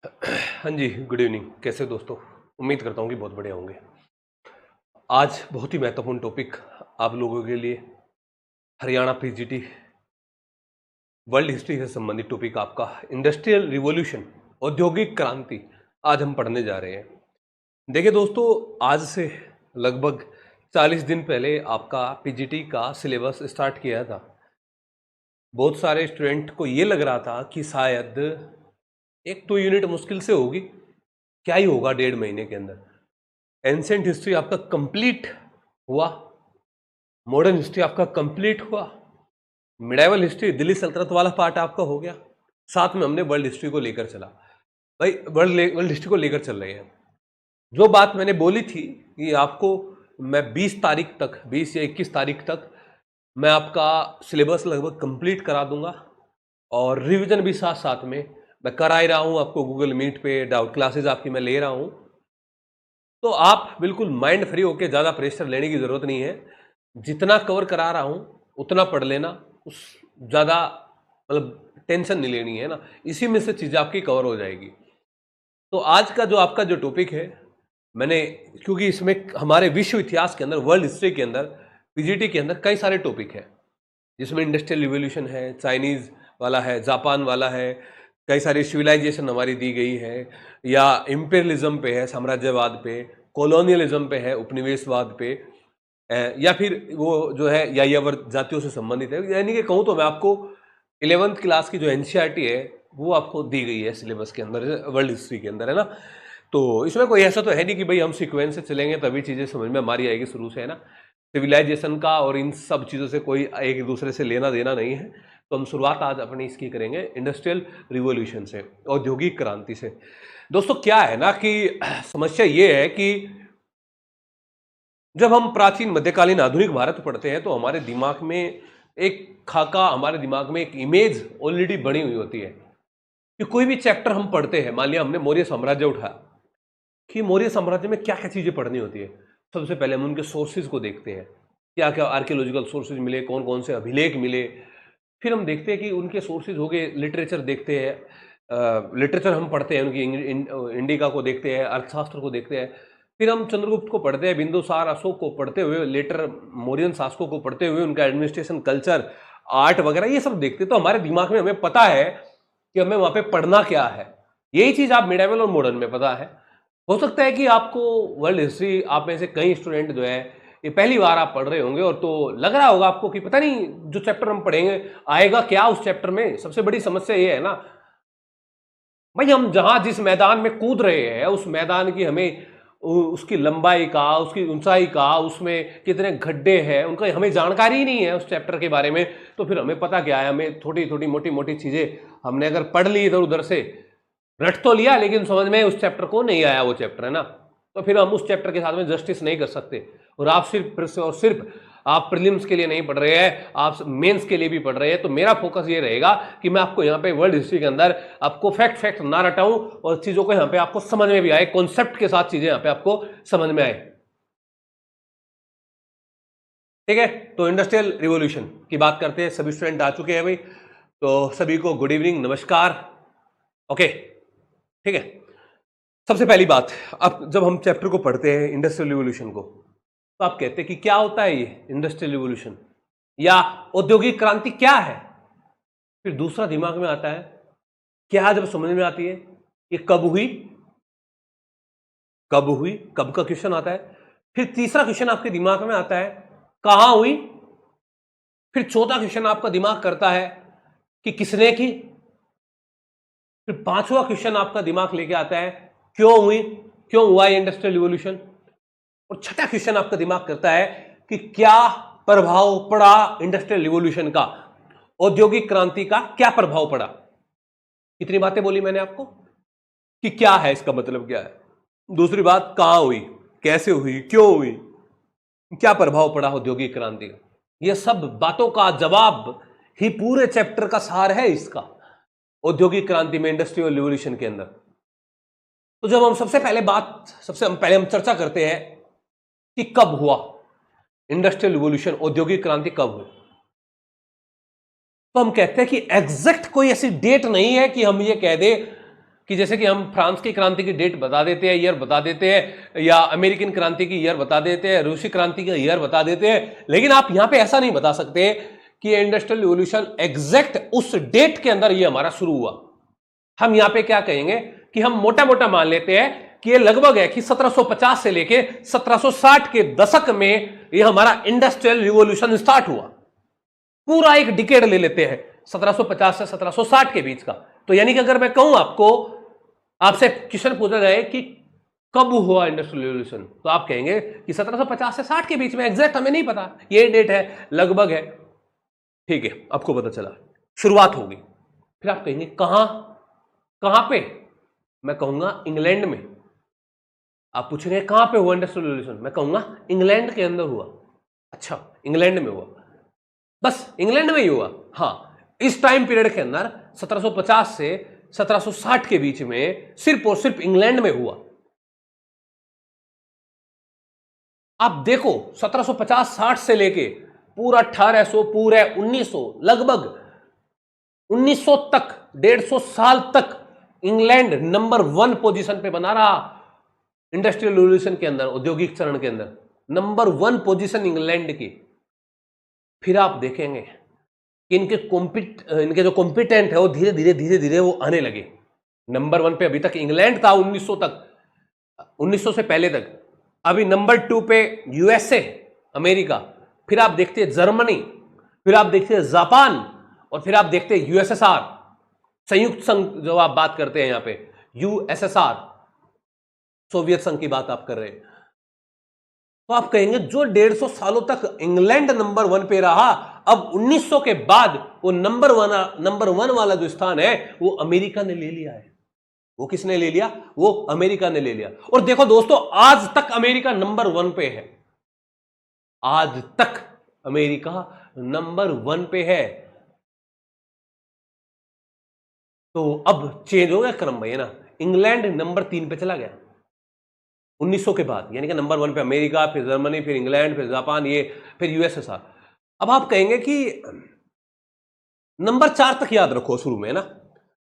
हाँ जी, good evening. कैसे हो दोस्तों? उम्मीद करता हूँ कि बहुत बढ़िया होंगे। आज बहुत ही महत्वपूर्ण टॉपिक आप लोगों के लिए, हरियाणा पीजीटी वर्ल्ड हिस्ट्री से संबंधित टॉपिक आपका इंडस्ट्रियल रिवॉल्यूशन, औद्योगिक क्रांति, आज हम पढ़ने जा रहे हैं। देखिए दोस्तों, आज से लगभग 40 दिन पहले आपका पीजीटी का सिलेबस स्टार्ट किया था। बहुत सारे स्टूडेंट को ये लग रहा था कि शायद एक दो यूनिट मुश्किल से होगी, क्या ही होगा 1.5 महीने के अंदर। एंसेंट हिस्ट्री आपका कंप्लीट हुआ, मॉडर्न हिस्ट्री आपका कंप्लीट हुआ, मिडाइवल हिस्ट्री दिल्ली सल्तनत वाला पार्ट आपका हो गया, साथ में हमने वर्ल्ड हिस्ट्री को लेकर चला। भाई वर्ल्ड हिस्ट्री को लेकर चल रहे हैं। जो बात मैंने बोली थी कि आपको मैं 20 तारीख तक, 20 या 21 तारीख तक मैं आपका सिलेबस लगभग कंप्लीट करा दूंगा और रिवीजन भी साथ साथ में मैं करा ही रहा हूं आपको। गूगल मीट पे डाउट क्लासेस आपकी मैं ले रहा हूं, तो आप बिल्कुल माइंड फ्री होकर ज़्यादा प्रेशर लेने की ज़रूरत नहीं है। जितना कवर करा रहा हूं उतना पढ़ लेना, उस ज़्यादा मतलब टेंशन नहीं लेनी है ना, इसी में से चीज़ें आपकी कवर हो जाएगी। तो आज का जो आपका जो टॉपिक है, मैंने क्योंकि इसमें हमारे विश्व इतिहास के अंदर, वर्ल्ड हिस्ट्री के अंदर, पीजीटी के अंदर कई सारे टॉपिक है, जिसमें इंडस्ट्रियल रिवोल्यूशन है, चाइनीज़ वाला है, जापान वाला है, कई सारी सिविलाइजेशन हमारी दी गई है, या इंपेरियलिज्म पे है, साम्राज्यवाद पे, कॉलोनियलिज्म पे है, उपनिवेशवाद पे, या फिर वो जो है यायावर जातियों से संबंधित है। यानी कि कहूँ तो मैं आपको 11th क्लास की जो एनसीईआरटी है वो आपको दी गई है सिलेबस के अंदर, वर्ल्ड हिस्ट्री के अंदर, है ना। तो इसमें कोई ऐसा तो है नहीं कि भाई हम सीक्वेंस से चलेंगे तभी चीज़ें समझ में हमारी आएगी शुरू से, है ना। सिविलाइजेशन का और इन सब चीज़ों से कोई एक दूसरे से लेना देना नहीं है। तो हम शुरुआत आज अपनी इसकी करेंगे इंडस्ट्रियल रिवॉल्यूशन से, औद्योगिक क्रांति से। दोस्तों क्या है ना कि समस्या ये है कि जब हम प्राचीन, मध्यकालीन, आधुनिक भारत पढ़ते हैं तो हमारे दिमाग में एक खाका, हमारे दिमाग में एक इमेज ऑलरेडी बनी हुई होती है कि कोई भी चैप्टर हम पढ़ते हैं, मान लिया हमने मौर्य साम्राज्य उठाया, कि मौर्य साम्राज्य में क्या क्या चीज़ें पढ़नी होती है। सबसे पहले हम उनके सोर्सेज को देखते हैं, क्या क्या आर्कियोलॉजिकल सोर्सेज मिले, कौन कौन से अभिलेख मिले। फिर हम देखते हैं कि उनके सोर्सेज हो गए, लिटरेचर देखते हैं, लिटरेचर हम पढ़ते हैं उनकी, इंडिका को देखते हैं, अर्थशास्त्र को देखते हैं। फिर हम चंद्रगुप्त को पढ़ते हैं, बिंदुसार, अशोक को पढ़ते हुए, लेटर मौर्यन शासकों को पढ़ते हुए, उनका एडमिनिस्ट्रेशन, कल्चर, आर्ट वगैरह ये सब देखते हैं। तो हमारे दिमाग में हमें पता है कि हमें वहाँ पे पढ़ना क्या है। यही चीज़ आप मिडाइवल और मॉडर्न में पता है। हो सकता है कि आपको वर्ल्ड हिस्ट्री, आप में से कई स्टूडेंट जो है ये पहली बार आप पढ़ रहे होंगे, और तो लग रहा होगा आपको कि पता नहीं जो चैप्टर हम पढ़ेंगे आएगा क्या उस चैप्टर में। सबसे बड़ी समस्या ये है ना भाई, हम जहां जिस मैदान में कूद रहे हैं उस मैदान की हमें उसकी लंबाई का, उसकी ऊंचाई का, उसमें कितने गड्ढे हैं उनका हमें जानकारी ही नहीं है उस चैप्टर के बारे में। तो फिर हमें पता क्या है, हमें थोड़ी थोड़ी मोटी मोटी चीजें हमने अगर पढ़ ली इधर उधर से, रट तो लिया, लेकिन समझ में उस चैप्टर को नहीं आया वो चैप्टर, है ना। तो फिर हम उस चैप्टर के साथ में जस्टिस नहीं कर सकते। और आप सिर्फ और सिर्फ आप प्रीलिम्स के लिए नहीं पढ़ रहे हैं, आप मेंस के लिए भी पढ़ रहे हैं। तो मेरा फोकस ये रहेगा कि मैं आपको यहाँ पे वर्ल्ड हिस्ट्री के अंदर आपको फैक्ट ना रटाऊं, और चीजों को यहाँ पे आपको समझ में भी आए, कॉन्सेप्ट के साथ चीजें यहाँ पे आपको समझ में आए। ठीक है, तो इंडस्ट्रियल रिवॉल्यूशन की बात करते हैं। सभी स्टूडेंट आ चुके हैं भाई, तो सभी को गुड इवनिंग, नमस्कार। ओके, ठीक है। सबसे पहली बात, अब जब हम चैप्टर को पढ़ते हैं इंडस्ट्रियल रिवॉल्यूशन को, तो आप कहते हैं कि क्या होता है ये इंडस्ट्रियल रिवॉल्यूशन या औद्योगिक क्रांति क्या है। फिर दूसरा दिमाग में आता है, क्या जब समझ में आती है ये कब हुई, कब हुई, कब का क्वेश्चन आता है। फिर तीसरा क्वेश्चन आपके दिमाग में आता है, कहां हुई। फिर चौथा क्वेश्चन आपका दिमाग करता है कि किसने की। फिर पांचवा क्वेश्चन आपका दिमाग लेके आता है, क्यों हुई, क्यों हुआ ये इंडस्ट्रियल रिवॉल्यूशन। और छठा क्वेश्चन आपका दिमाग करता है कि क्या प्रभाव पड़ा इंडस्ट्रियल रिवॉल्यूशन का, औद्योगिक क्रांति का क्या प्रभाव पड़ा। कितनी बातें बोली मैंने आपको कि क्या है, इसका मतलब क्या है। दूसरी बात, कहां हुई, कैसे हुई, क्यों हुई, क्या प्रभाव पड़ा औद्योगिक क्रांति का। यह सब बातों का जवाब ही पूरे चैप्टर का सार है इसका, औद्योगिक क्रांति में, इंडस्ट्रियल रिवॉल्यूशन के अंदर। तो जब हम सबसे पहले हम चर्चा करते हैं कि कब हुआ इंडस्ट्रियल रिवॉल्यूशन, औद्योगिक क्रांति कब हुई, तो हम कहते हैं कि एग्जैक्ट कोई ऐसी डेट नहीं है कि हम ये कह दें कि जैसे कि हम फ्रांस की क्रांति की डेट बता देते हैं, ईयर बता देते हैं, या अमेरिकन क्रांति की ईयर बता देते हैं, रूसी क्रांति का ईयर बता देते हैं, लेकिन आप यहां पे ऐसा नहीं बता सकते कि इंडस्ट्रियल रिवॉल्यूशन एग्जैक्ट उस डेट के अंदर ये हमारा शुरू हुआ। हम यहां पे क्या कहेंगे कि हम मोटा मोटा मान लेते हैं कि ये लगभग है कि 1750 से लेके 1760 के दशक में ये हमारा इंडस्ट्रियल रिवॉल्यूशन स्टार्ट हुआ। पूरा एक डिकेड ले लेते हैं 1750 से 1760 के बीच का। तो यानी कि अगर मैं कहूं आपको, आपसे क्वेश्चन पूछा जाए कि कब हुआ इंडस्ट्रियल रिवॉल्यूशन, तो आप कहेंगे कि 1750 से 60 के बीच में, एग्जैक्ट हमें नहीं पता, ये डेट है, लगभग है, ठीक है, आपको पता चला शुरुआत होगी। फिर आप कहेंगे कहां पे, मैं कहूंगा इंग्लैंड में। आप पूछेंगे कहां पे हुआ इंडस्ट्रियल रिवॉल्यूशन, मैं कहूंगा इंग्लैंड के अंदर हुआ। अच्छा, इंग्लैंड में हुआ, बस इंग्लैंड में ही हुआ। हां, इस टाइम पीरियड के अंदर 1750 से 1760 के बीच में सिर्फ और सिर्फ इंग्लैंड में हुआ। आप देखो 1750-60 से लेके पूरा 1800, पूरे 1900, लगभग 1900 तक, 150 साल तक इंग्लैंड नंबर 1 पोजीशन पे बना रहा इंडस्ट्रियल रिवॉल्यूशन के अंदर, औद्योगिक चरण के अंदर नंबर 1 पोजीशन इंग्लैंड की। फिर आप देखेंगे कि इनके जो कॉम्पिटेंट है वो धीरे धीरे वो आने लगे। नंबर 1 पे अभी तक इंग्लैंड था 1900 तक, 1900 से पहले तक। अभी नंबर 2 पे यूएसए, अमेरिका, फिर आप देखते हैं जर्मनी, फिर आप देखते हैं जापान, और फिर आप देखते हैं यूएसएसआर, संयुक्त संघ जो आप बात करते हैं यहां पे, यूएसएसआर, सोवियत संघ की बात आप कर रहे हैं। तो आप कहेंगे जो 150 सालों तक इंग्लैंड नंबर 1 पे रहा, अब 1900 के बाद वो नंबर 1 वाला जो स्थान है वो अमेरिका ने ले लिया है। वो किसने ले लिया? वो अमेरिका ने ले लिया। और देखो दोस्तों, आज तक अमेरिका नंबर 1 पे है, आज तक अमेरिका नंबर 1 पे है। तो अब चेंज हो गया क्रम भाई, है ना। इंग्लैंड नंबर 3 पे चला गया 1900 के बाद, यानी कि नंबर 1 पे अमेरिका, फिर जर्मनी, फिर इंग्लैंड, फिर जापान, ये फिर यूएसएसआर। अब आप कहेंगे कि नंबर 4 तक याद रखो शुरू में, है ना,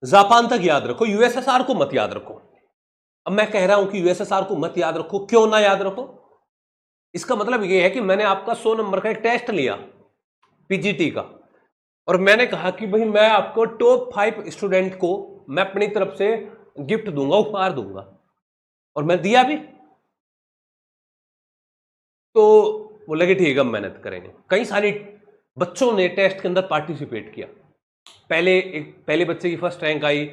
जापान तक याद रखो, यूएसएसआर को मत याद रखो। अब मैं कह रहा हूं कि यूएसएसआर को मत याद रखो, क्यों ना याद रखो? इसका मतलब यह है कि मैंने आपका 100 नंबर का एक टेस्ट लिया पीजीटी का, और मैंने कहा कि भाई मैं आपको टॉप 5 स्टूडेंट को मैं अपनी तरफ से गिफ्ट दूंगा, उपहार दूंगा, और मैं दिया भी। तो वो लगे ठीक है अब मेहनत करेंगे। कई सारे बच्चों ने टेस्ट के अंदर पार्टिसिपेट किया। पहले बच्चे की फर्स्ट रैंक आई,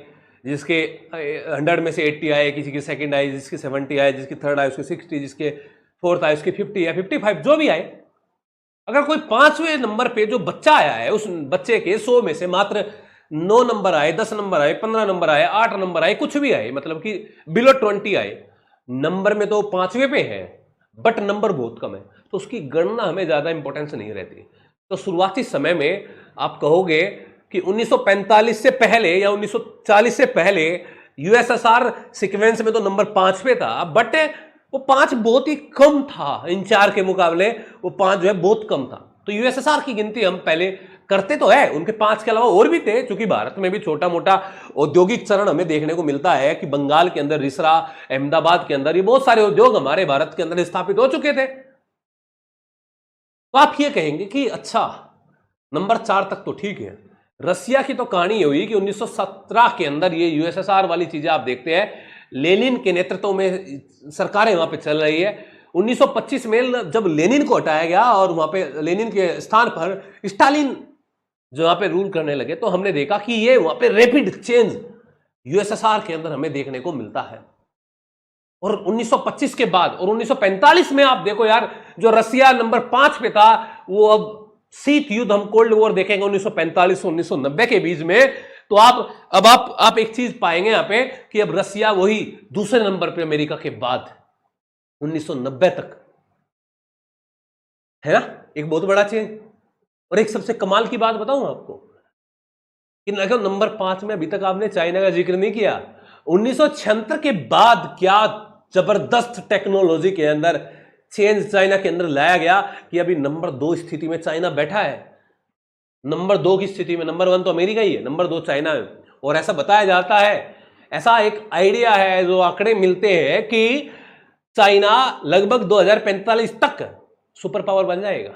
जिसके 100 में से 80 आए, किसी की सेकंड आई, जिसकी 70 आए, जिसकी थर्ड आई उसके 60, जिसके फोर्थ आए उसके 50 या 55, जो भी आए। अगर कोई 5वें नंबर पे जो बच्चा आया है, उस बच्चे के 100 में से मात्र 9 नंबर आए, 10 नंबर आए, 15 नंबर आए, 8 नंबर आए, कुछ भी आए, मतलब कि बिलो 20 आए, नंबर में तो 5वें पे है, बट नंबर बहुत कम है, तो उसकी गणना हमें ज्यादा इंपॉर्टेंस नहीं रहती। तो शुरुआती समय में आप कहोगे कि 1945 से पहले या 1940 से पहले यूएसएसआर सीक्वेंस में तो नंबर 5 पे था, बट वो 5 बहुत ही कम था, इन 4 के मुकाबले वो 5 जो है बहुत कम था। तो यूएसएसआर की गिनती हम पहले करते तो है, उनके 5 के अलावा और भी थे, क्योंकि भारत में भी छोटा मोटा औद्योगिक चरण हमें देखने को मिलता है कि बंगाल के अंदर रिसरा, अहमदाबाद के अंदर ये बहुत सारे उद्योग हमारे भारत के अंदर स्थापित हो चुके थे। तो आप ये कहेंगे कि अच्छा नंबर 4 तक तो ठीक है। रसिया की तो कहानी हुई कि 1917 के अंदर ये यूएसएसआर वाली चीजें आप देखते हैं, लेनिन के नेतृत्व में सरकारें वहां पे चल रही है। 1925 में जब लेनिन को हटाया गया और वहां पे लेनिन के स्थान पर स्टालिन जो वहां पे रूल करने लगे, तो हमने देखा कि ये वहां पे रैपिड चेंज यूएसएसआर के अंदर हमें देखने को मिलता है। और 1925 के बाद और 1945 में आप देखो यार, जो रसिया नंबर 5 पे था, वो अब शीत युद्ध, हम कोल्ड वॉर देखेंगे 1945 से 1990 के बीच में। तो आप एक चीज पाएंगे यहां पे कि अब रसिया वही दूसरे नंबर पे अमेरिका के बाद 1990 तक, है ना, एक बहुत बड़ा चेंज। और एक सबसे कमाल की बात बताऊं आपको कि नंबर 5 में अभी तक आपने चाइना का जिक्र नहीं किया। 1976 के बाद क्या जबरदस्त टेक्नोलॉजी के अंदर चेंज चाइना के अंदर लाया गया कि अभी नंबर 2 स्थिति में चाइना बैठा है। नंबर 2 की स्थिति में, नंबर 1 तो अमेरिका ही है, नंबर 2 चाइना है। और ऐसा बताया जाता है ऐसा एक आइडिया है, जो आंकड़े मिलते हैं कि चाइना लगभग 2045 तक सुपर पावर बन जाएगा।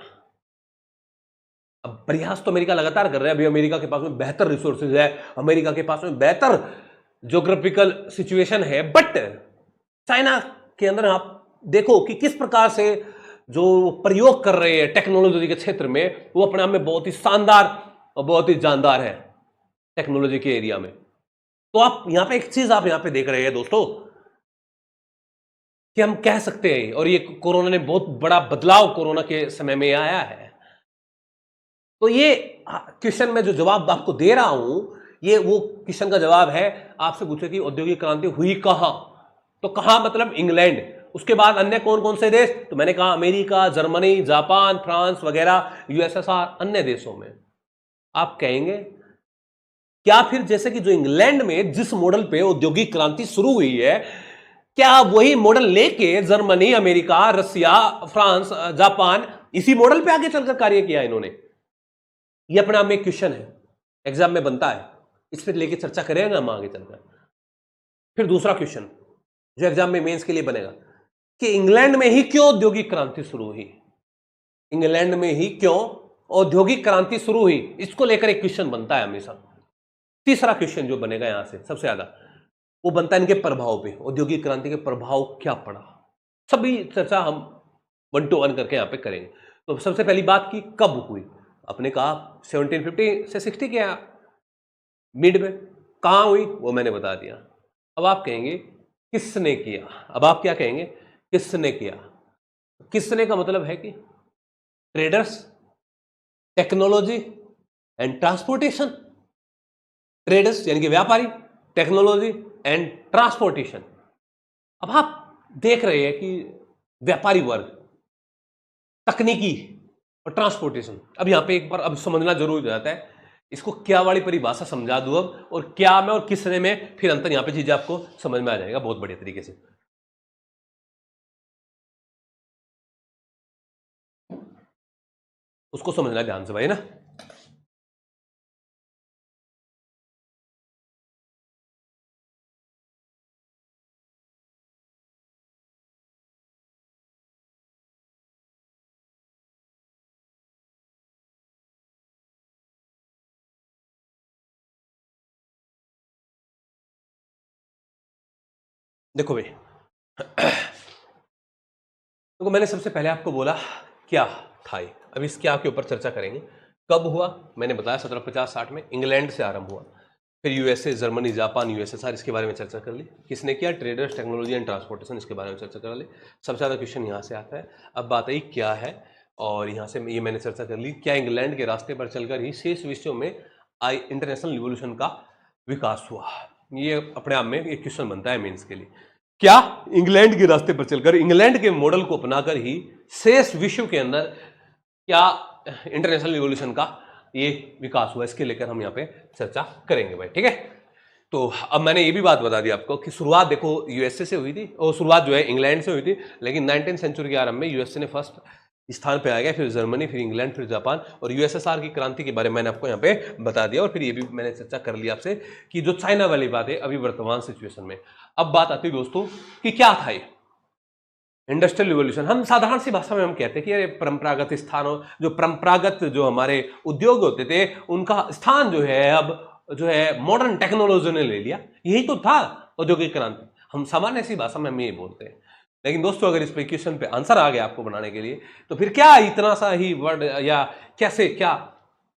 अब प्रयास तो अमेरिका लगातार कर रहा है। अभी अमेरिका के पास में बेहतर रिसोर्सेज है, अमेरिका के पास में बेहतर ज्योग्राफिकल सिचुएशन है, बट चाइना के अंदर आप देखो कि किस प्रकार से जो प्रयोग कर रहे हैं टेक्नोलॉजी के क्षेत्र में, वो अपने आप में बहुत ही शानदार और बहुत ही जानदार है टेक्नोलॉजी के एरिया में। तो आप यहां पे एक चीज आप यहां पे देख रहे हैं दोस्तों, कि हम कह सकते हैं, और ये कोरोना ने बहुत बड़ा बदलाव कोरोना के समय में आया है। तो ये क्वेश्चन में जो जवाब आपको दे रहा हूं, ये वो क्वेश्चन का जवाब है। आपसे पूछे कि औद्योगिक क्रांति हुई कहां, तो कहां मतलब इंग्लैंड। उसके बाद अन्य कौन कौन से देश, तो मैंने कहा अमेरिका, जर्मनी, जापान, फ्रांस वगैरह, यूएसएसआर, अन्य देशों में। आप कहेंगे क्या फिर जैसे कि जो इंग्लैंड में जिस मॉडल पे औद्योगिक क्रांति शुरू हुई है, क्या वही मॉडल लेके जर्मनी, अमेरिका, रसिया, फ्रांस, जापान इसी मॉडल पे आगे चलकर कार्य किया इन्होंने? ये अपने आप में एक क्वेश्चन है, एग्जाम में बनता है, इस पर लेके चर्चा करेंगे हम आगे चलकर। फिर दूसरा क्वेश्चन जो एग्जाम में मेंस के लिए बनेगा, कि इंग्लैंड में ही क्यों औद्योगिक क्रांति शुरू हुई? इंग्लैंड में ही क्यों औद्योगिक क्रांति शुरू हुई, इसको लेकर एक क्वेश्चन बनता है हमेशा। तीसरा क्वेश्चन जो बनेगा यहां से सबसे ज्यादा, वो बनता है इनके प्रभाव पे, औद्योगिक क्रांति के प्रभाव क्या पड़ा। सभी चर्चा हम 1 to 1 करके यहां पे करेंगे। तो सबसे पहली बात की कब हुई, आपने कहा 1750 से 60 के मिड में। कहां हुई वो मैंने बता दिया। अब आप कहेंगे किसने किया, अब आप क्या कहेंगे, किसने किया? किसने का मतलब है कि traders, technology and transportation. Traders यानी कि व्यापारी, टेक्नोलॉजी एंड ट्रांसपोर्टेशन। अब आप देख रहे हैं कि व्यापारी वर्ग, तकनीकी और ट्रांसपोर्टेशन। अब यहां पे एक बार अब समझना जरूरी हो जाता है, इसको क्या वाली परिभाषा समझा दूं अब, और क्या में और किसने में फिर अंतर, यहां पे चीजें आपको समझ में आ जाएगा बहुत बढ़िया तरीके से। उसको समझना ध्यान से भाई ना। देखो भाई, तो मैंने सबसे पहले आपको बोला क्या था ये, अब इस क्या के ऊपर चर्चा करेंगे। कब हुआ मैंने बताया 1750-60 में इंग्लैंड से आरंभ हुआ, फिर यूएसए, जर्मनी, जापान, यूएसएसआर, इसके बारे में चर्चा कर ली। किसने किया? ट्रेडर्स, टेक्नोलॉजी एंड ट्रांसपोर्टेशन, इसके बारे में चर्चा कर ली। सबसे ज़्यादा क्वेश्चन यहाँ से आता है। अब बात आई क्या है, और यहाँ से ये मैंने चर्चा कर ली, क्या इंग्लैंड के रास्ते पर चलकर ही शेष विश्व में इंटरनेशनल रिवोल्यूशन का विकास हुआ? ये अपने आप में एक क्वेश्चन बनता है मेंस के लिए। क्या इंग्लैंड के रास्ते पर चलकर, इंग्लैंड के मॉडल को अपनाकर ही शेष विश्व के अंदर क्या इंटरनेशनल रिवॉल्यूशन का ये विकास हुआ? इसके लेकर हम यहाँ पे चर्चा करेंगे भाई, ठीक है। तो अब मैंने ये भी बात बता दी आपको कि शुरुआत देखो यूएसए से हुई थी, और शुरुआत जो है इंग्लैंड से हुई थी, लेकिन 19th सेंचुरी के आरंभ में यूएसए ने फर्स्ट स्थान पे आ गया, फिर जर्मनी, फिर इंग्लैंड, फिर जापान, और यूएसएसआर की क्रांति के बारे में मैंने आपको यहाँ पे बता दिया। और फिर ये भी मैंने चर्चा कर ली आपसे कि जो चाइना वाली बात है अभी वर्तमान सिचुएशन में। अब बात आती है दोस्तों कि क्या था ये इंडस्ट्रियल रिवॉल्यूशन। हम साधारण सी भाषा में हम कहते हैं कि ये परंपरागत स्थानों, जो परंपरागत जो हमारे उद्योग होते थे, उनका स्थान जो है अब जो है मॉडर्न टेक्नोलॉजी ने ले लिया। यही तो था औद्योगिक क्रांति। हम सामान्य सी भाषा में हम ये बोलते हैं। लेकिन दोस्तों अगर इस पे क्वेश्चन पे आंसर आ गया आपको बनाने के लिए, तो फिर क्या इतना सा ही वर्ड या कैसे, क्या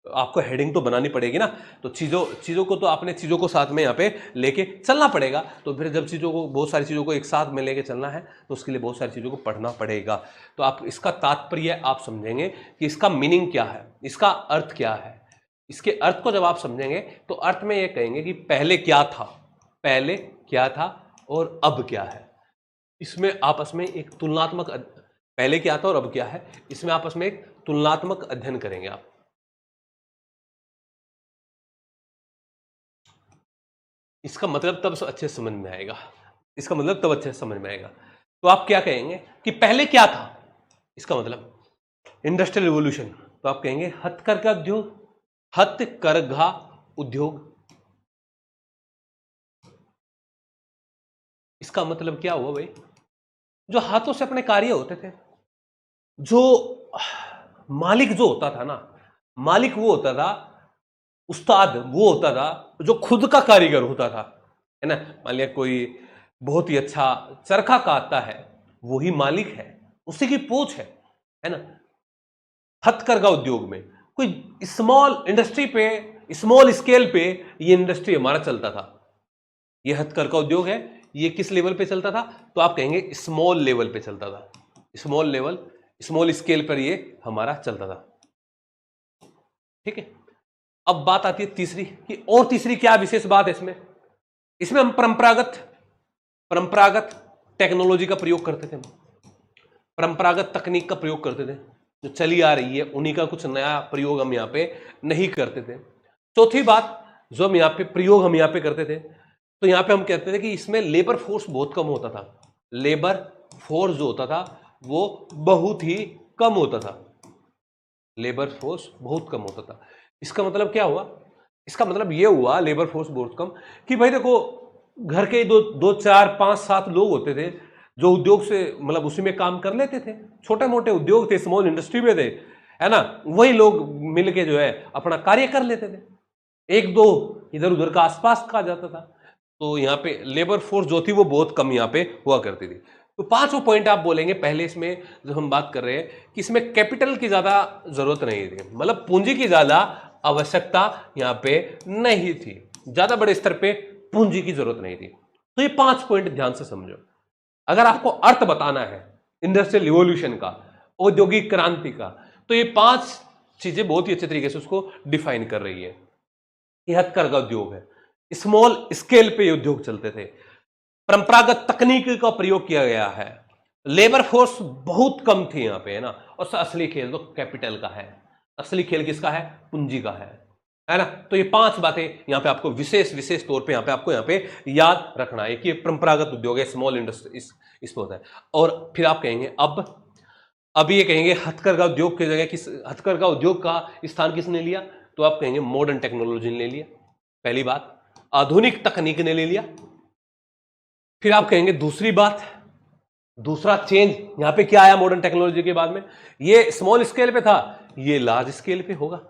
आपको हेडिंग तो बनानी पड़ेगी ना। तो चीज़ों को तो आपने चीज़ों को साथ में यहाँ पे लेके चलना पड़ेगा। तो फिर जब चीज़ों को, बहुत सारी चीज़ों को एक साथ में लेके चलना है, तो उसके लिए बहुत सारी चीज़ों को पढ़ना पड़ेगा। तो आप इसका तात्पर्य आप समझेंगे कि इसका मीनिंग क्या है, इसका अर्थ क्या है। इसके अर्थ को जब आप समझेंगे तो अर्थ में ये कहेंगे कि पहले क्या था, पहले क्या था और अब क्या है। इसमें आपस में एक तुलनात्मक, पहले क्या था और अब क्या है, इसमें आपस में एक तुलनात्मक अध्ययन करेंगे आप। इसका मतलब तब अच्छे से समझ में आएगा, इसका मतलब तब अच्छे से समझ में आएगा। तो आप क्या कहेंगे कि पहले क्या था, इसका मतलब इंडस्ट्रियल रिवॉल्यूशन। तो आप कहेंगे हथकरघा उद्योग, हथकरघा उद्योग, इसका मतलब क्या हुआ भाई, जो हाथों से अपने कार्य होते थे, जो मालिक जो होता था ना, मालिक वो होता था, उस्ताद वो होता था जो खुद का कारीगर होता था, है ना। मान लिया कोई बहुत ही अच्छा चरखा काटता है, वही मालिक है, उसी की पूछ है ना। हथकरघा उद्योग में कोई स्मॉल इंडस्ट्री पे, स्मॉल स्केल पे ये इंडस्ट्री हमारा चलता था। ये हथकरघा उद्योग है, ये किस लेवल पे चलता था, तो आप कहेंगे स्मॉल लेवल पे चलता था, स्मॉल लेवल, स्मॉल स्केल पर ये हमारा चलता था। ठीक है, अब बात आती है तीसरी कि और तीसरी क्या विशेष बात है इसमें, इसमें हम परंपरागत टेक्नोलॉजी का प्रयोग करते थे, परंपरागत तकनीक का प्रयोग करते थे, जो चली आ रही है उन्हीं का कुछ नया प्रयोग हम यहाँ पे नहीं करते थे। चौथी बात जो हम यहाँ पे प्रयोग हम यहाँ पे करते थे, तो यहाँ पे हम कहते थे कि इसमें लेबर फोर्स बहुत कम होता था, लेबर फोर्स जो होता था वो बहुत ही कम होता था, लेबर फोर्स बहुत कम होता था। इसका मतलब क्या हुआ, इसका मतलब ये हुआ लेबर फोर्स बहुत कम कि भाई देखो घर के दो चार पांच सात लोग होते थे जो उद्योग से मतलब उसी में काम कर लेते थे, छोटे मोटे उद्योग थे, स्मॉल इंडस्ट्री में थे, है ना, वही लोग मिलके जो है अपना कार्य कर लेते थे, एक दो इधर उधर का आसपास का जाता था। तो यहाँ पे लेबर फोर्स जो थी वो बहुत कम यहाँ पे हुआ करती थी। तो पांचों पॉइंट आप बोलेंगे पहले इसमें जो हम बात कर रहे हैं कि इसमें कैपिटल की ज्यादा जरूरत नहीं थी, मतलब पूंजी की ज्यादा आवश्यकता यहाँ पे नहीं थी, ज्यादा बड़े स्तर पे पूंजी की जरूरत नहीं थी। तो ये 5 पॉइंट ध्यान से समझो। अगर आपको अर्थ बताना है इंडस्ट्रियल रिवॉल्यूशन का, औद्योगिक क्रांति का, तो ये 5 चीजें बहुत ही अच्छे तरीके से उसको डिफाइन कर रही है। ये हथकरघा उद्योग है, स्मॉल स्केल पे उद्योग चलते थे, परंपरागत तकनीक का प्रयोग किया गया है, लेबर फोर्स बहुत कम थी यहाँ पे, है ना, और असली खेल तो कैपिटल का है, असली खेल किसका है, पूंजी का है ना। तो ये 5 बातें यहाँ पे आपको विशेष तौर पे आपको यहाँ पे याद रखना है कि परंपरागत उद्योग है, स्मॉल इंडस्ट्री इसमें होता है। और फिर आप कहेंगे अब ये कहेंगे हथकरघा उद्योग की जगह किस, हथकरघा उद्योग का स्थान किसने लिया, तो आप कहेंगे मॉडर्न टेक्नोलॉजी ने ले लिया, पहली बात, आधुनिक तकनीक ने ले लिया। फिर आप कहेंगे दूसरी बात, दूसरा चेंज यहां पे क्या आया मॉडर्न टेक्नोलॉजी के बाद में, ये स्मॉल स्केल पे था, ये लार्ज स्केल पे होगा,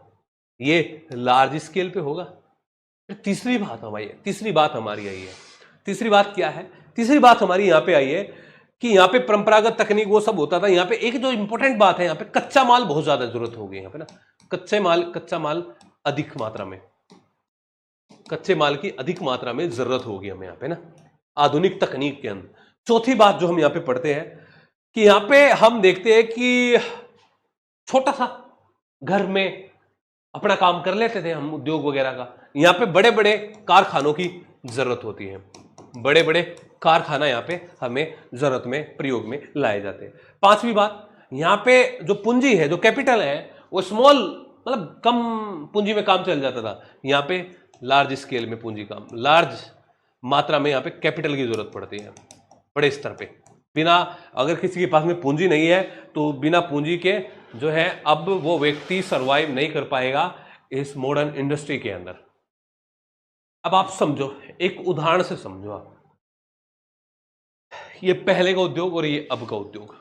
ये लार्ज स्केल पे होगा। फिर तीसरी बात हमारी आई है, तीसरी बात क्या है, तीसरी बात हमारी यहां पे आई है कि यहां पे परंपरागत तकनीक वो सब होता था, यहां पे एक जो इंपॉर्टेंट बात है, यहां पे कच्चा माल बहुत ज्यादा जरूरत होगी यहां पे ना, कच्चा माल अधिक मात्रा में, कच्चे माल की अधिक मात्रा में जरूरत होगी हमें यहां पे ना, आधुनिक तकनीक के अंदर। चौथी बात जो हम यहां पे पढ़ते हैं कि यहां पे हम देखते हैं कि छोटा सा घर में अपना काम कर लेते थे हम उद्योग वगैरह का, यहां पे बड़े बड़े कारखानों की जरूरत होती है, बड़े बड़े कारखाना यहां पे हमें जरूरत में प्रयोग में लाए जाते हैं। पांचवी बात, यहां पे जो पूंजी है, जो कैपिटल है, वो स्मॉल मतलब कम पूंजी में काम चल जाता था, यहां पे लार्ज स्केल में पूंजी काम, लार्ज मात्रा में यहां पे कैपिटल की जरूरत पड़ती है बड़े स्तर पे। बिना, अगर किसी के पास में पूंजी नहीं है तो बिना पूंजी के जो है अब वो व्यक्ति सरवाइव नहीं कर पाएगा इस मॉडर्न इंडस्ट्री के अंदर। अब आप समझो, एक उदाहरण से समझो आप, ये पहले का उद्योग और ये अब का उद्योग,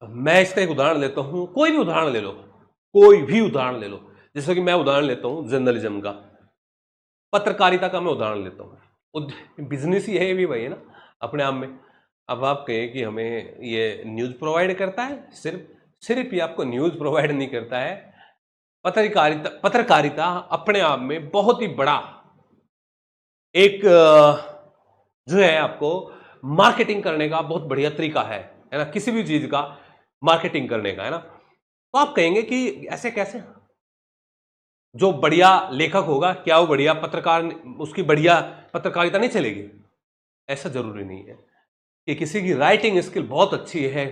मैं इसका एक उदाहरण लेता हूं, कोई भी उदाहरण ले लो, कोई भी उदाहरण ले लो, जैसे कि मैं उदाहरण लेता हूं जर्नलिज्म का, पत्रकारिता का मैं उदाहरण लेता हूं, बिजनेस ही है ये भी भाई, है ना, अपने आप में। अब आप कहें कि हमें ये न्यूज प्रोवाइड करता है, सिर्फ ये आपको न्यूज प्रोवाइड नहीं करता है, पत्रकारिता अपने आप में बहुत ही बड़ा एक जो है आपको मार्केटिंग करने का बहुत बढ़िया तरीका है ना, किसी भी चीज का मार्केटिंग करने का, है ना। तो आप कहेंगे कि ऐसे कैसे, जो बढ़िया लेखक होगा क्या वो बढ़िया पत्रकार, उसकी बढ़िया पत्रकारिता नहीं चलेगी? ऐसा जरूरी नहीं है कि किसी की राइटिंग स्किल बहुत अच्छी है,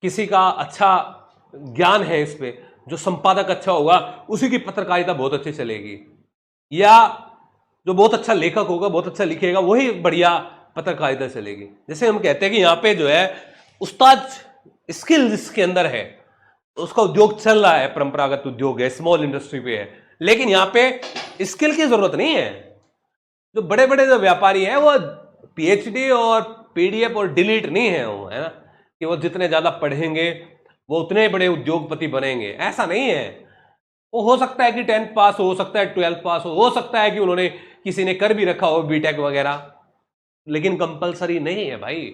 किसी का अच्छा ज्ञान है इस पे, जो संपादक अच्छा होगा उसी की पत्रकारिता बहुत अच्छी चलेगी, या जो बहुत अच्छा लेखक होगा, बहुत अच्छा लिखेगा, वही बढ़िया पत्रकारिता चलेगी। जैसे हम कहते हैं कि यहाँ पे जो है उस्ताद स्किल जिसके अंदर है, उसका उद्योग चल रहा है, परंपरागत उद्योग है, स्मॉल इंडस्ट्री पे है, लेकिन यहां पे स्किल की जरूरत नहीं है। जो बड़े बड़े जो व्यापारी हैं वो पीएचडी और पीडीएफ और डिलीट नहीं है वो, है ना, कि वो जितने ज्यादा पढ़ेंगे वो उतने बड़े उद्योगपति बनेंगे, ऐसा नहीं है। वो हो सकता है कि 10th पास हो सकता है 12th पास हो सकता है कि उन्होंने किसी ने कर भी रखा हो बीटेक वगैरह, लेकिन कंपलसरी नहीं है भाई।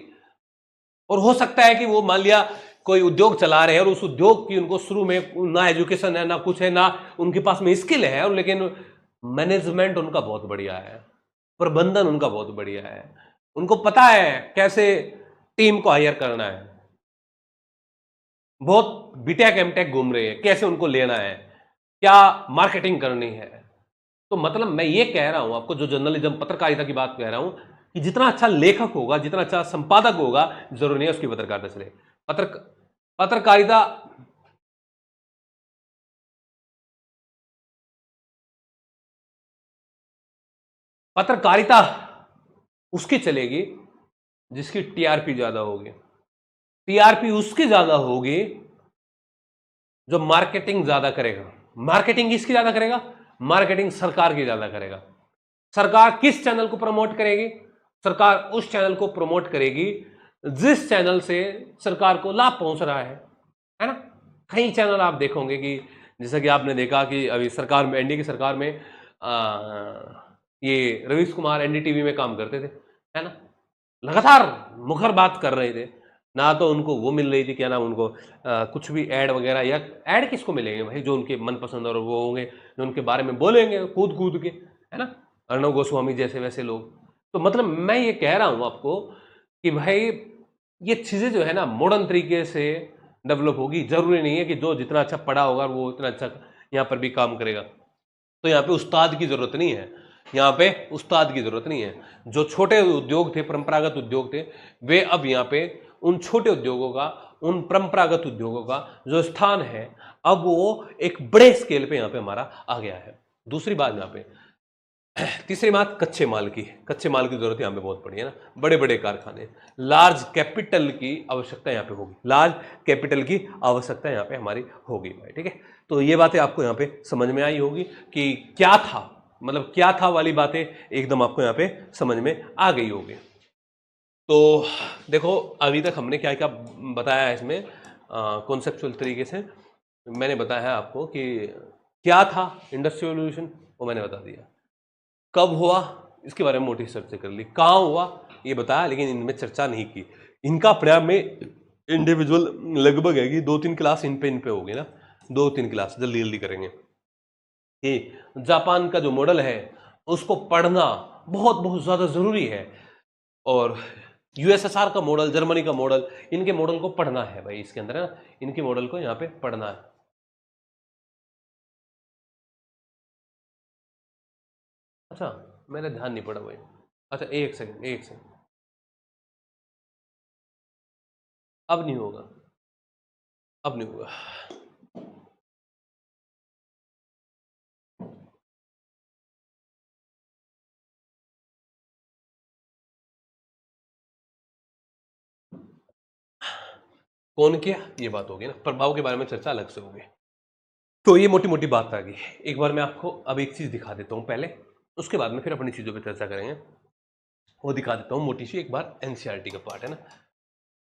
और हो सकता है कि वो मान लिया कोई उद्योग चला रहे हैं और उस उद्योग की उनको शुरू में ना एजुकेशन है ना कुछ है ना उनके पास में स्किल है, और लेकिन मैनेजमेंट उनका बहुत बढ़िया है, प्रबंधन उनका बहुत बढ़िया है, उनको पता है कैसे टीम को हायर करना है, बहुत बीटेक एमटेक घूम रहे हैं कैसे उनको लेना है, क्या मार्केटिंग करनी है। तो मतलब मैं ये कह रहा हूं आपको, जो जर्नलिज्म पत्रकारिता की बात कह रहा हूं, कि जितना अच्छा लेखक होगा जितना अच्छा संपादक होगा जरूरी नहीं है उसकी पत्रकारिता चले। पत्रकारिता पत्रकारिता उसकी चलेगी जिसकी टीआरपी ज्यादा होगी। टीआरपी उसकी ज्यादा होगी जो मार्केटिंग ज्यादा करेगा। मार्केटिंग किसकी ज्यादा करेगा? मार्केटिंग सरकार की ज्यादा करेगा। सरकार किस चैनल को प्रमोट करेगी? सरकार उस चैनल को प्रमोट करेगी जिस चैनल से सरकार को लाभ पहुंच रहा है ना। कई चैनल आप देखोगे कि जैसा कि आपने देखा कि अभी सरकार में, एनडीए की सरकार में ये रवीश कुमार एनडीटीवी में काम करते थे, है ना, लगातार मुखर बात कर रहे थे, ना तो उनको वो मिल रही थी, क्या नाम उनको कुछ भी ऐड वगैरह, या ऐड किसको मिलेंगे भाई, जो उनके मनपसंद और वो होंगे जो उनके बारे में बोलेंगे कूद कूद के, है ना, अर्णव गोस्वामी जैसे वैसे लोग। तो मतलब मैं ये कह रहा हूं आपको कि भाई ये चीजें जो है ना मॉडर्न तरीके से डेवलप होगी। जरूरी नहीं है कि जो जितना अच्छा पढ़ा होगा वो इतना अच्छा यहाँ पर भी काम करेगा। तो यहाँ पे उस्ताद की जरूरत नहीं है, यहाँ पे उस्ताद की जरूरत नहीं है। जो छोटे उद्योग थे, परंपरागत उद्योग थे, वे अब यहाँ पे उन छोटे उद्योगों का, उन परंपरागत उद्योगों का जो स्थान है अब वो एक बड़े स्केल पे यहाँ पे हमारा आ गया है। दूसरी बात यहाँ पे, तीसरी बात कच्चे माल की। कच्चे माल की जरूरत यहाँ पे बहुत पड़ी है ना, बड़े बड़े कारखाने, लार्ज कैपिटल की आवश्यकता यहाँ पे होगी, लार्ज कैपिटल की आवश्यकता यहाँ पे हमारी होगी भाई, ठीक है। तो ये बातें आपको यहाँ पे समझ में आई होगी कि क्या था, मतलब क्या था वाली बातें एकदम आपको यहाँ पे समझ में आ गई होगी। तो देखो अभी तक हमने क्या क्या बताया है इसमें कॉन्सेप्चुअल तरीके से। मैंने बताया आपको कि क्या था इंडस्ट्रियल रिवॉल्यूशन, वो मैंने बता दिया। कब हुआ इसके बारे में मोटी चर्चा कर ली, कहाँ हुआ ये बताया, लेकिन इनमें चर्चा नहीं की। इनका परिणाम में इंडिविजुअल लगभग है कि 2-3 क्लास इन पे होगी ना, 2-3 क्लास जल्दी जल्दी करेंगे कि जापान का जो मॉडल है उसको पढ़ना बहुत बहुत ज्यादा जरूरी है, और यूएसएसआर का मॉडल, जर्मनी का मॉडल, इनके मॉडल को पढ़ना है भाई, इसके अंदर है ना, इनके मॉडल को यहाँ पे पढ़ना है। अच्छा मैंने ध्यान नहीं पड़ा भाई, अच्छा एक सेकंड एक सेकंड, अब नहीं होगा, अब नहीं होगा। कौन किया ये बात होगी ना, प्रभाव के बारे में चर्चा अलग से होगी। तो ये मोटी मोटी बात आ गई। एक बार मैं आपको अब एक चीज दिखा देता हूं पहले, उसके बाद में फिर अपनी चीजों पे चर्चा करेंगे। वो दिखा देता हूं मोटी सी, एक बार एनसीईआरटी का पार्ट है ना,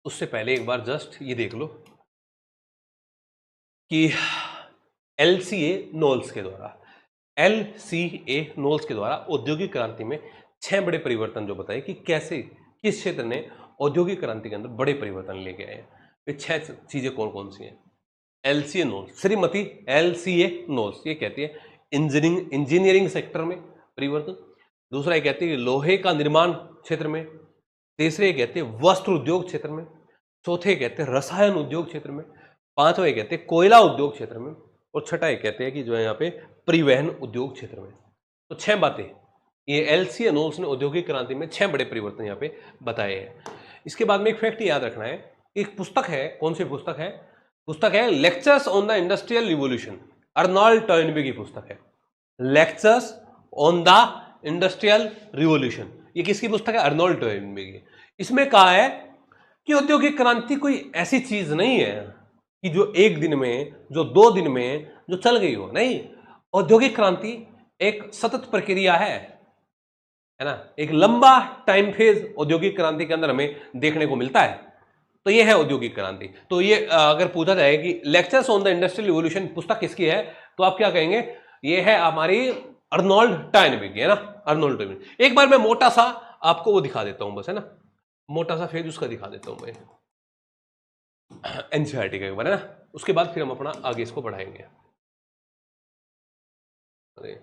उससे पहले एक बार जस्ट ये देख लो कि एलसीए नोल्स के द्वारा, एलसीए नोल्स के द्वारा औद्योगिक क्रांति में 6 बड़े परिवर्तन जो बताए कि कैसे किस क्षेत्र ने औद्योगिक क्रांति के अंदर बड़े परिवर्तन लेके आए हैं। वे 6 चीजें कौन कौन सी हैं? LCA Knowles, Shrimati LCA Knowles ये कहती है इंजीनियरिंग सेक्टर में परिवर्तन। दूसरा ये कहती है लोहे का निर्माण क्षेत्र में। तीसरे ये कहते हैं वस्त्र उद्योग क्षेत्र में। चौथे कहते हैं रसायन उद्योग क्षेत्र में। पांचवा ये कहते हैं कोयला उद्योग क्षेत्र में। और छठा ये कहते हैं कि जो है यहाँ पे परिवहन उद्योग क्षेत्र में। तो 6 बातें ये एलसीए नोल्स ने औद्योगिक क्रांति में 6 बड़े परिवर्तन यहाँ पे बताए हैं। इसके बाद में एक फैक्ट याद रखना है, एक पुस्तक है, कौन सी पुस्तक है? पुस्तक है lectures on the Industrial Revolution, Arnold Toynbee की पुस्तक है। Lectures on the Industrial Revolution, ये किसकी पुस्तक है? अर्नोल्ड टॉयनबे की। इसमें कहा है कि औद्योगिक क्रांति कोई ऐसी चीज नहीं है कि जो एक दिन में, जो 2 दिन में जो चल गई हो, नहीं। औद्योगिक क्रांति एक सतत प्रक्रिया है ना, एक लंबा टाइम फेज औद्योगिक क्रांति के अंदर हमें देखने को मिलता है। तो ये है औद्योगिक क्रांति। तो ये अगर पूछा जाए कि lectures on the Industrial revolution पुस्तक किसकी है, तो आप क्या कहेंगे, ये है हमारी अर्नोल्ड टॉयनबी की, है ना, अर्नोल्ड टॉयनबी। एक बार मैं मोटा सा आपको वो दिखा देता हूं बस, है ना, मोटा सा फेज उसका दिखा देता हूं मैं, एनसीईआरटी का एक बार, है ना, उसके बाद फिर हम अपना आगे इसको बढ़ाएंगे। अरे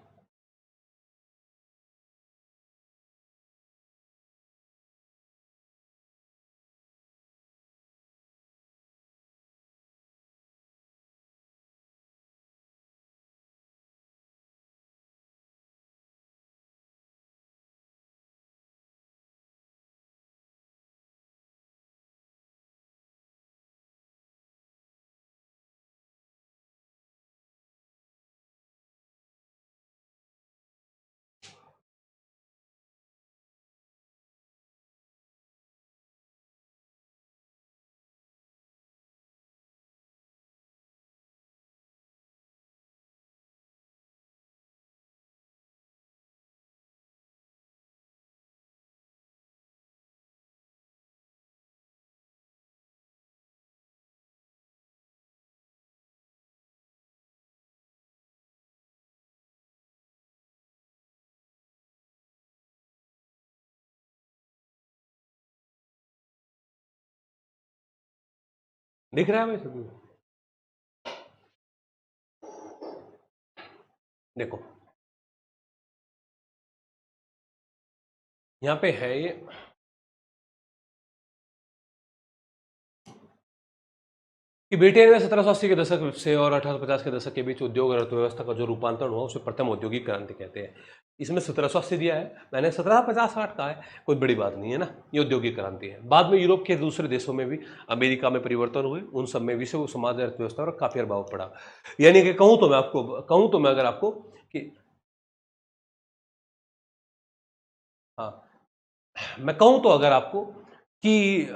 दिख रहा है भाई सभी, देखो यहाँ पे है ये कि ब्रिटेन में 1780 के दशक से और 1850 के दशक के बीच उद्योग और अर्थव्यवस्था का जो रूपांतरण हुआ उसे प्रथम औद्योगिक क्रांति कहते हैं। इसमें 1780 दिया है, मैंने 1750-60 कहा है, कोई बड़ी बात नहीं है ना, ये औद्योगिक क्रांति है। बाद में यूरोप के दूसरे देशों में भी, अमेरिका में परिवर्तन हुए, उन सब में विश्व समाज अर्थव्यवस्था पर काफी प्रभाव पड़ा। यानी कि कहूँ तो मैं अगर आपको कि हाँ, मैं कहूँ तो अगर आपको कि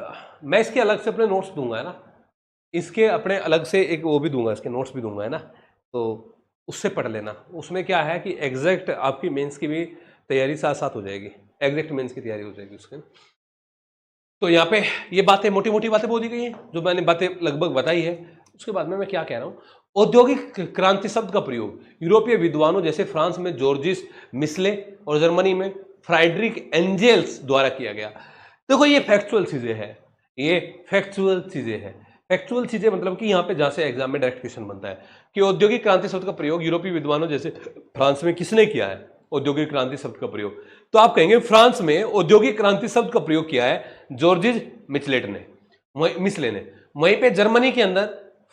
मैं इसके अलग से अपने नोट्स दूंगा, है ना, इसके अपने अलग से एक वो भी दूंगा, इसके नोट्स भी दूंगा, है ना, तो उससे पढ़ लेना। उसमें क्या है कि एग्जैक्ट आपकी मेंस की भी तैयारी साथ साथ हो जाएगी, एग्जैक्ट मेंस की तैयारी हो जाएगी उसके। तो यहाँ पे ये बातें, मोटी मोटी बातें बोली गई हैं, जो मैंने बातें लगभग बताई है। उसके बाद में मैं क्या कह रहा हूँ, औद्योगिक क्रांति शब्द का प्रयोग यूरोपीय विद्वानों जैसे फ्रांस में जॉर्जिस मिसले और जर्मनी में फ्राइडरिक एंजेल्स द्वारा किया गया। देखो ये फैक्चुअल चीजें हैं, ये फैक्चुअल चीजें हैं। फैक्चुअल चीजें मतलब कि यहाँ पे जहां से एग्जाम में डायरेक्ट क्वेश्चन बनता है कि औद्योगिक क्रांति शब्द का प्रयोग यूरोपीय विद्वानों जैसे फ्रांस में किसने किया है, औद्योगिक क्रांति शब्द का प्रयोग, तो आप कहेंगे फ्रांस में औद्योगिक क्रांति शब्द का प्रयोग किया है जॉर्जिस मिसले ने। वहीं पे जर्मनी के अंदर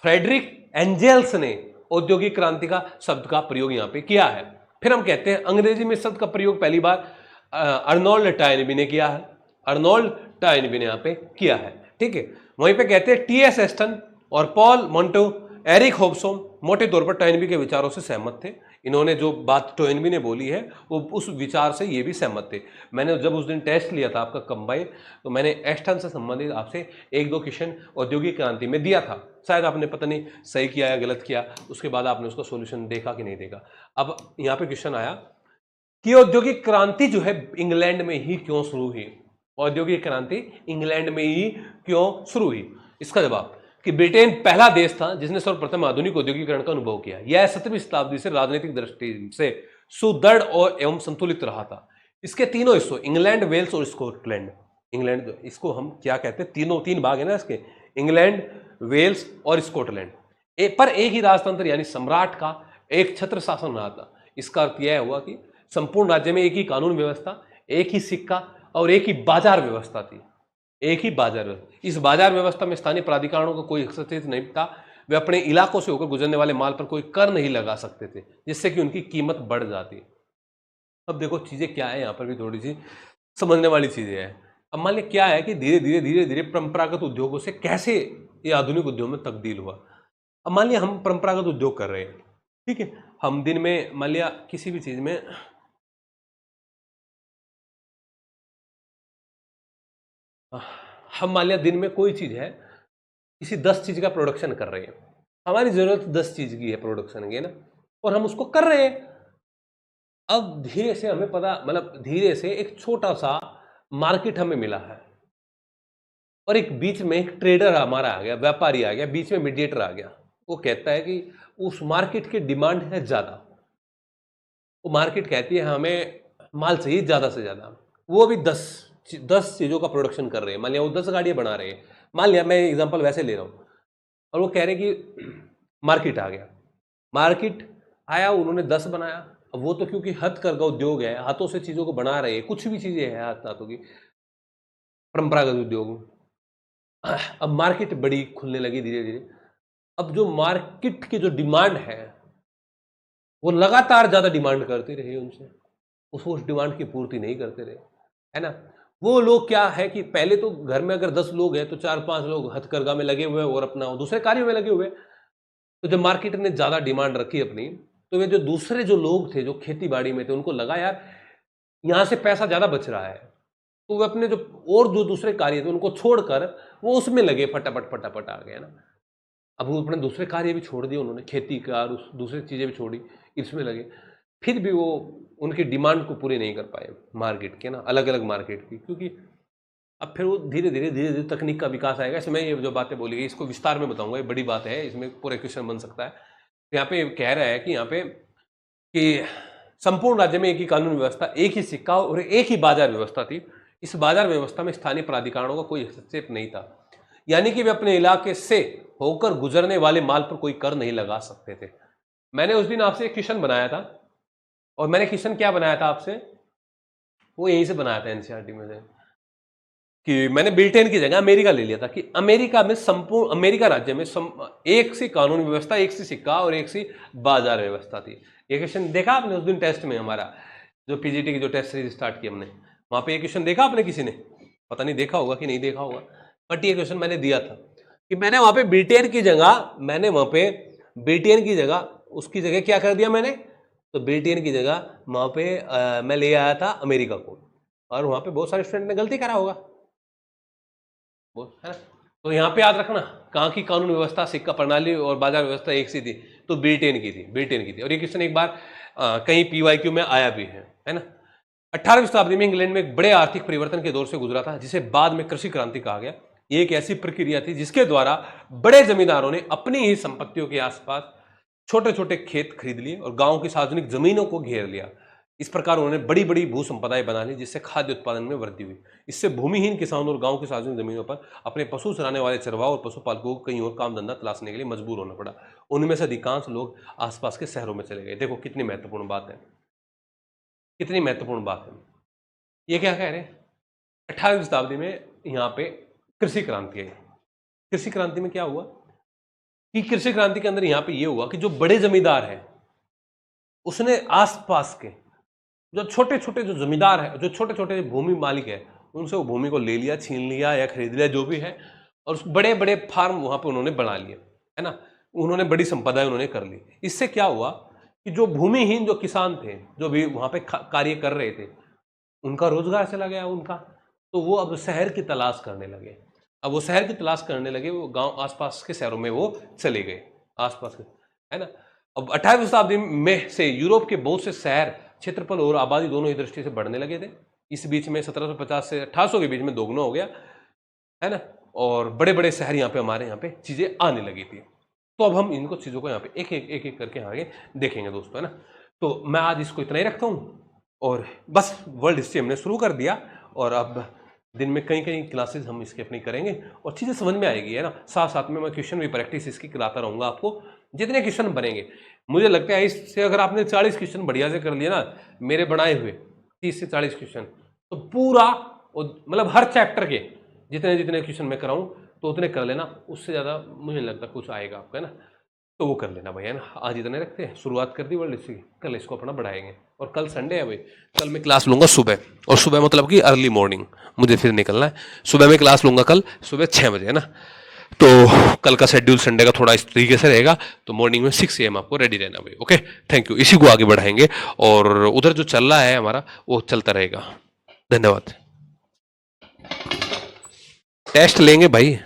फ्रेडरिक एंजेल्स ने औद्योगिक क्रांति का शब्द का प्रयोग यहां पे किया है। फिर हम कहते हैं अंग्रेजी में शब्द का प्रयोग पहली बार अर्नोल्ड टॉयनबी ने किया है, अर्नोल्ड टॉयनबी ने यहां पे किया है, ठीक है। वहीं पे कहते हैं टी.एस. एस्टन और पॉल मोंटो, एरिक होब्सोम मोटे तौर पर टॉयनबी के विचारों से सहमत थे। इन्होंने जो बात टॉयनबी ने बोली है वो उस विचार से ये भी सहमत थे। मैंने जब उस दिन टेस्ट लिया था आपका कंबाइन, तो मैंने एस्टन से संबंधित आपसे एक दो क्वेश्चन औद्योगिक क्रांति में दिया था, शायद आपने पता नहीं सही किया या गलत किया, उसके बाद आपने उसका सोल्यूशन देखा कि नहीं देखा। अब यहाँ पे क्वेश्चन आया कि औद्योगिक क्रांति जो है इंग्लैंड में ही क्यों शुरू हुई, औद्योगिक क्रांति इंग्लैंड में ही क्यों शुरू हुई। इसका जवाब कि ब्रिटेन पहला देश था जिसने सर्वप्रथम आधुनिक औद्योगिकरण का अनुभव किया। यह 17वीं शताब्दी से राजनीतिक दृष्टि से सुदृढ़ और एवं संतुलित रहा था। इसके तीनों हिस्सों इंग्लैंड, वेल्स और स्कॉटलैंड, इंग्लैंड इसको हम क्या कहते हैं, तीन भाग है ना इसके, इंग्लैंड, वेल्स और स्कॉटलैंड, पर एक ही राजतंत्र यानी सम्राट का एक छत्र शासन रहा था। इसका अर्थ यह हुआ कि संपूर्ण राज्य में एक ही कानून व्यवस्था, एक ही सिक्का और एक ही बाजार व्यवस्था थी, एक ही बाजार व्यवस्था। इस बाजार व्यवस्था में स्थानीय प्राधिकरणों का कोई हस्तक्षेप नहीं था। वे अपने इलाकों से होकर गुजरने वाले माल पर कोई कर नहीं लगा सकते थे, जिससे कि उनकी कीमत बढ़ जाती। अब देखो चीजें क्या है, यहाँ पर भी थोड़ी सी समझने वाली चीजें हैं। अब मान लिया क्या है कि धीरे धीरे परंपरागत उद्योगों से कैसे ये आधुनिक उद्योग में तब्दील हुआ। अब मान लिया हम परंपरागत उद्योग कर रहे हैं, ठीक है, हम दिन में मान लिया किसी भी चीज में हम मान लिया दिन में कोई चीज है, किसी 10 चीज का प्रोडक्शन कर रहे हैं, हमारी जरूरत 10 चीज की है प्रोडक्शन की, है ना, और हम उसको कर रहे हैं। अब धीरे से हमें पता, मतलब धीरे से एक छोटा सा मार्केट हमें मिला है और एक बीच में एक ट्रेडर हमारा आ गया, व्यापारी आ गया, बीच में मीडिएटर आ गया। वो कहता है कि उस मार्केट की डिमांड है ज्यादा, वो मार्केट कहती है हमें माल चाहिए ज्यादा से ज्यादा। वो अभी 10 चीजों का प्रोडक्शन कर रहे हैं, मान लिया वो 10 गाड़ियां बना रहे हैं, मान लिया, मैं एग्जांपल वैसे ले रहा हूं, और वो कह रहे हैं कि मार्केट आ गया, मार्केट आया, उन्होंने 10 बनाया। अब वो तो क्योंकि हथकरघा उद्योग है, हाथों से चीजों को बना रहे हैं, कुछ भी चीजें हैं हाथों की, परंपरागत उद्योग। अब मार्केट बड़ी खुलने लगी धीरे धीरे। अब जो मार्केट की जो डिमांड है वो लगातार ज्यादा डिमांड करते रहे उनसे, उस डिमांड की पूर्ति नहीं करते रहे, है ना। वो लोग क्या है कि पहले तो घर में अगर 10 लोग हैं तो 4-5 लोग हथकरघा में लगे हुए और अपना दूसरे कार्यों में लगे हुए। तो जब मार्केट ने ज्यादा डिमांड रखी अपनी, तो वे जो दूसरे जो लोग थे जो खेती बाड़ी में थे, उनको लगा यार यहां से पैसा ज्यादा बच रहा है, तो वे अपने जो और जो दूसरे कार्य थे उनको छोड़कर वो उसमें लगे, फटाफट फटाफट आ गए ना। अब वो अपने दूसरे कार्य भी छोड़ दिए उन्होंने, खेती का और दूसरी चीजें भी छोड़ी, इसमें लगे। फिर भी वो उनकी डिमांड को पूरी नहीं कर पाए मार्केट के ना, अलग अलग मार्केट की, क्योंकि अब फिर वो धीरे धीरे तकनीक का विकास आएगा। इसमें ये जो बातें बोली गई इसको विस्तार में बताऊंगा, ये बड़ी बात है, इसमें पूरा क्वेश्चन बन सकता है। तो यहाँ पे कह रहा है कि यहाँ पे कि संपूर्ण राज्य में एक ही कानून व्यवस्था, एक ही सिक्का और एक ही बाजार व्यवस्था थी। इस बाजार व्यवस्था में स्थानीय प्राधिकरणों का कोई हस्तक्षेप नहीं था, यानी कि वे अपने इलाके से होकर गुजरने वाले माल पर कोई कर नहीं लगा सकते थे। मैंने उस दिन आपसे एक क्वेश्चन बनाया था, और मैंने क्वेश्चन क्या बनाया था आपसे, वो यहीं से बनाया था एनसीईआरटी में से, कि मैंने ब्रिटेन की जगह अमेरिका ले लिया था, कि अमेरिका में संपूर्ण अमेरिका राज्य में एक सी कानून व्यवस्था, एक सी सिक्का और एक सी बाजार व्यवस्था थी। ये क्वेश्चन देखा आपने उस दिन टेस्ट में, हमारा जो पीजीटी की जो टेस्ट सीरीज स्टार्ट की हमने, वहां पे ये क्वेश्चन देखा आपने, किसी ने पता नहीं देखा होगा कि नहीं देखा होगा, बट ये क्वेश्चन मैंने दिया था कि मैंने वहां पे ब्रिटेन की जगह, मैंने वहां पे ब्रिटेन की जगह, उसकी जगह क्या कर दिया मैंने, तो ब्रिटेन की जगह वहां पे मैं ले आया था अमेरिका को, और वहां पे बहुत सारे स्टूडेंट ने गलती करा होगा, है ना। तो यहाँ पे याद रखना, कहाँ की कानून व्यवस्था, सिक्का प्रणाली और बाजार व्यवस्था एक सी थी, तो ब्रिटेन की थी, ब्रिटेन की थी। और ये क्वेश्चन एक बार कहीं पीवाईक्यू में आया भी है ना। 18वीं शताब्दी में इंग्लैंड में एक बड़े आर्थिक परिवर्तन के दौर से गुजरा था, जिसे बाद में कृषि क्रांति कहा गया। ये एक ऐसी प्रक्रिया थी जिसके द्वारा बड़े जमींदारों ने अपनी ही संपत्तियों के आसपास छोटे छोटे खेत खरीद लिए और गांव की सार्वजनिक जमीनों को घेर लिया। इस प्रकार उन्होंने बड़ी बड़ी भू संपदाएं बना ली, जिससे खाद्य उत्पादन में वृद्धि हुई। इससे भूमिहीन किसानों और गांव की सार्वजनिक जमीनों पर अपने पशु चराने वाले चरवाह और पशुपालकों को कहीं और काम धंधा तलाशने के लिए मजबूर होना पड़ा। उनमें से अधिकांश लोग आसपास के शहरों में चले गए। देखो कितनी महत्वपूर्ण बात है, कितनी महत्वपूर्ण बात है। ये क्या कह रहे हैं, 18वीं शताब्दी में यहाँ पे कृषि क्रांति आई। कृषि क्रांति में क्या हुआ कि कृषि क्रांति के अंदर यहाँ पे ये हुआ कि जो बड़े जमींदार हैं उसने आसपास के जो छोटे छोटे जो जमींदार है, जो छोटे छोटे भूमि मालिक है, उनसे वो भूमि को ले लिया, छीन लिया या खरीद लिया, जो भी है, और बड़े बड़े फार्म वहां पे उन्होंने बना लिए, है ना। उन्होंने बड़ी संपदाएं उन्होंने कर ली। इससे क्या हुआ कि जो भूमिहीन जो किसान थे, जो भी वहां पे कार्य कर रहे थे, उनका रोजगार चला गया उनका, तो वो अब शहर की तलाश करने लगे। अब वो शहर की तलाश करने लगे, वो गांव आसपास के शहरों में वो चले गए, आसपास के, है ना। अब 18वीं शताब्दी में से यूरोप के बहुत से शहर क्षेत्रफल और आबादी दोनों ही दृष्टि से बढ़ने लगे थे। इस बीच में 1750 से 1800 के बीच में दोगुना हो गया, है ना। और बड़े बड़े शहर यहाँ पे हमारे यहाँ पे चीजें आने लगी थी। तो अब हम इनको चीजों को यहाँ पे एक एक करके आगे देखेंगे दोस्तों, है ना। तो मैं आज इसको इतना ही रखता हूँ, और बस वर्ल्ड हिस्ट्री हमने शुरू कर दिया, और अब दिन में कई कई क्लासेस हम इसके अपनी करेंगे और चीजें समझ में आएगी, है ना। साथ साथ में मैं क्वेश्चन भी प्रैक्टिस इसकी कराता रहूंगा आपको, जितने क्वेश्चन बनेंगे। मुझे लगता है इससे अगर आपने 40 क्वेश्चन बढ़िया से कर लिए ना, मेरे बनाए हुए 30 से 40 क्वेश्चन, तो पूरा मतलब हर चैप्टर के जितने जितने क्वेश्चन मैं कराऊं तो उतने कर लेना। उससे ज़्यादा मुझे नहीं लगता कुछ आएगा आपका, है ना। तो वो कर लेना भैया, ना। आज इतने रखते हैं, शुरुआत कर दी वर्ल्ड हिस्ट्री, कल इसको अपना बढ़ाएंगे। और कल संडे है भाई, कल मैं क्लास लूंगा सुबह, और सुबह मतलब कि अर्ली मॉर्निंग, मुझे फिर निकलना है। सुबह में क्लास लूंगा कल सुबह 6 बजे, है ना। तो कल का शेड्यूल संडे का थोड़ा इस तरीके से रहेगा, तो मॉर्निंग में 6 AM आपको रेडी रहना भाई। Okay, thank you. इसी को आगे बढ़ाएंगे, और उधर जो चल रहा है हमारा वो चलता रहेगा। धन्यवाद। टेस्ट लेंगे भाई।